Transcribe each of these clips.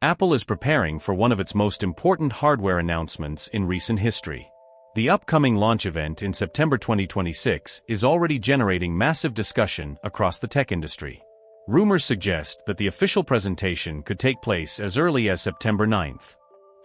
Apple is preparing for one of its most important hardware announcements in recent history. The upcoming launch event in September 2026 is already generating massive discussion across the tech industry. Rumors suggest that the official presentation could take place as early as September 9th.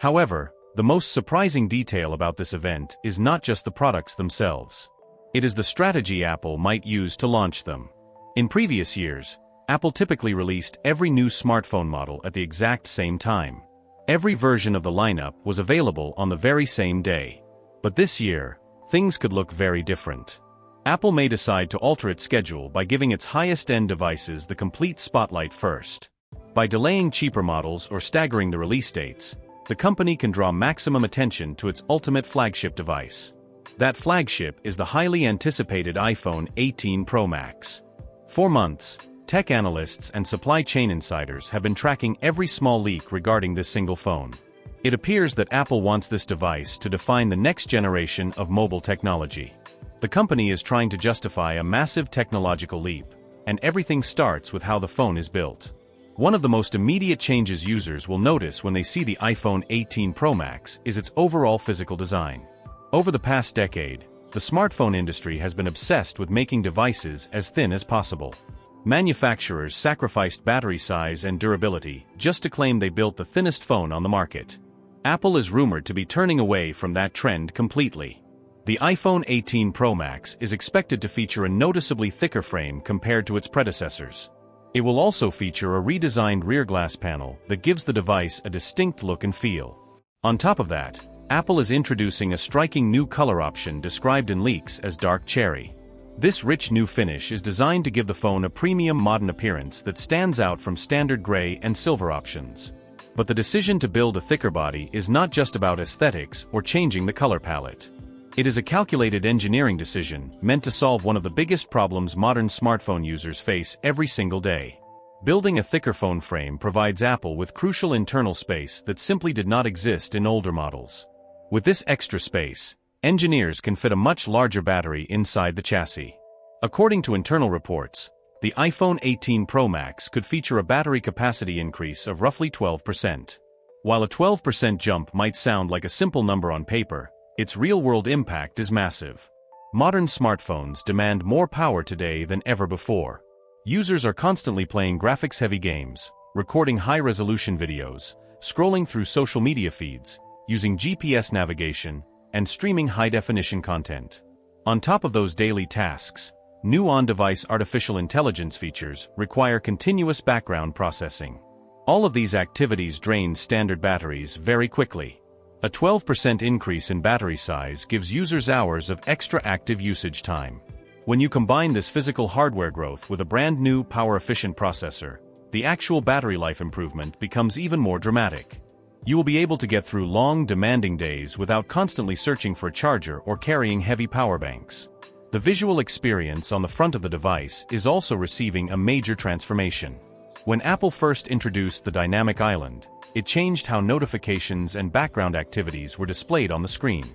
However, the most surprising detail about this event is not just the products themselves. It is the strategy Apple might use to launch them. In previous years, Apple typically released every new smartphone model at the exact same time. Every version of the lineup was available on the very same day. But this year, things could look very different. Apple may decide to alter its schedule by giving its highest-end devices the complete spotlight first. By delaying cheaper models or staggering the release dates, the company can draw maximum attention to its ultimate flagship device. That flagship is the highly anticipated iPhone 18 Pro Max. For months, tech analysts and supply chain insiders have been tracking every small leak regarding this single phone. It appears that Apple wants this device to define the next generation of mobile technology. The company is trying to justify a massive technological leap, and everything starts with how the phone is built. One of the most immediate changes users will notice when they see the iPhone 18 Pro Max is its overall physical design. Over the past decade, the smartphone industry has been obsessed with making devices as thin as possible. Manufacturers sacrificed battery size and durability just to claim they built the thinnest phone on the market. Apple is rumored to be turning away from that trend completely. The iPhone 18 Pro Max is expected to feature a noticeably thicker frame compared to its predecessors. It will also feature a redesigned rear glass panel that gives the device a distinct look and feel. On top of that, Apple is introducing a striking new color option described in leaks as dark cherry. This rich new finish is designed to give the phone a premium modern appearance that stands out from standard gray and silver options. But the decision to build a thicker body is not just about aesthetics or changing the color palette. It is a calculated engineering decision meant to solve one of the biggest problems modern smartphone users face every single day. Building a thicker phone frame provides Apple with crucial internal space that simply did not exist in older models. With this extra space, engineers can fit a much larger battery inside the chassis. According to internal reports, the iPhone 18 Pro Max could feature a battery capacity increase of roughly 12%. While a 12% jump might sound like a simple number on paper, its real-world impact is massive. Modern smartphones demand more power today than ever before. Users are constantly playing graphics-heavy games, recording high-resolution videos, scrolling through social media feeds, using GPS navigation, and streaming high-definition content. On top of those daily tasks, new on-device artificial intelligence features require continuous background processing. All of these activities drain standard batteries very quickly. A 12% increase in battery size gives users hours of extra active usage time. When you combine this physical hardware growth with a brand new power-efficient processor, the actual battery life improvement becomes even more dramatic. You will be able to get through long, demanding days without constantly searching for a charger or carrying heavy power banks. The visual experience on the front of the device is also receiving a major transformation. When Apple first introduced the dynamic island, it changed how notifications and background activities were displayed on the screen.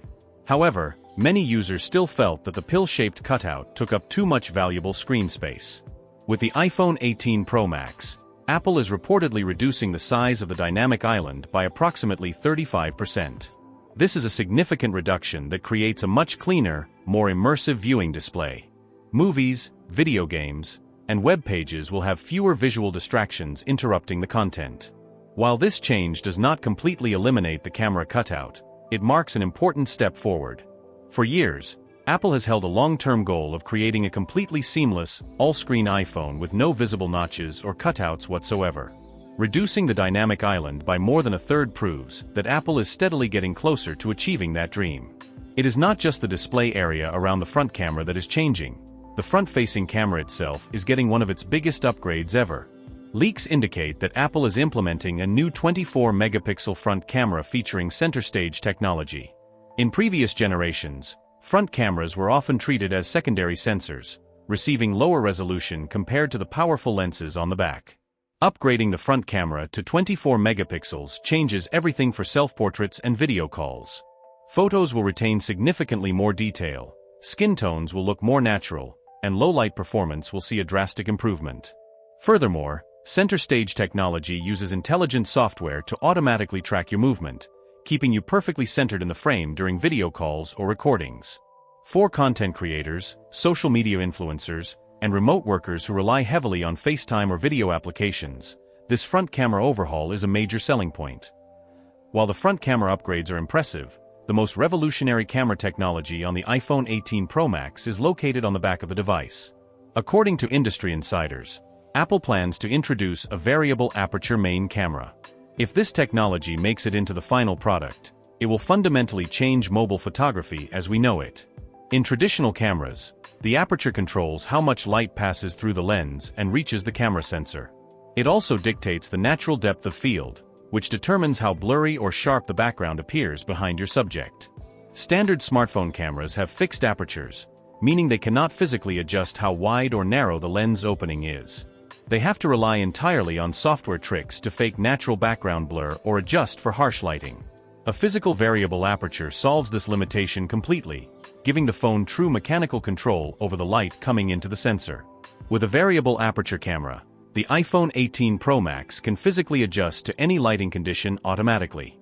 However, many users still felt that the pill-shaped cutout took up too much valuable screen space. With the iPhone 18 Pro Max, Apple is reportedly reducing the size of the dynamic island by approximately 35%. This is a significant reduction that creates a much cleaner, more immersive viewing display. Movies, video games, and web pages will have fewer visual distractions interrupting the content. While this change does not completely eliminate the camera cutout, it marks an important step forward. For years, Apple has held a long-term goal of creating a completely seamless, all-screen iPhone with no visible notches or cutouts whatsoever. Reducing the dynamic island by more than a third proves that Apple is steadily getting closer to achieving that dream. It is not just the display area around the front camera that is changing. The front-facing camera itself is getting one of its biggest upgrades ever. Leaks indicate that Apple is implementing a new 24-megapixel front camera featuring center stage technology. In previous generations, front cameras were often treated as secondary sensors, receiving lower resolution compared to the powerful lenses on the back. Upgrading the front camera to 24 megapixels changes everything for self-portraits and video calls. Photos will retain significantly more detail, skin tones will look more natural, and low-light performance will see a drastic improvement. Furthermore, Center stage technology uses intelligent software to automatically track your movement, keeping you perfectly centered in the frame during video calls or recordings. For content creators, social media influencers, and remote workers who rely heavily on FaceTime or video applications, this front camera overhaul is a major selling point. While the front camera upgrades are impressive, the most revolutionary camera technology on the iPhone 18 Pro Max is located on the back of the device. According to industry insiders, Apple plans to introduce a variable aperture main camera. If this technology makes it into the final product, it will fundamentally change mobile photography as we know it. In traditional cameras, the aperture controls how much light passes through the lens and reaches the camera sensor. It also dictates the natural depth of field, which determines how blurry or sharp the background appears behind your subject. Standard smartphone cameras have fixed apertures, meaning they cannot physically adjust how wide or narrow the lens opening is. They have to rely entirely on software tricks to fake natural background blur or adjust for harsh lighting. A physical variable aperture solves this limitation completely, giving the phone true mechanical control over the light coming into the sensor. With a variable aperture camera, the iPhone 18 Pro Max can physically adjust to any lighting condition automatically.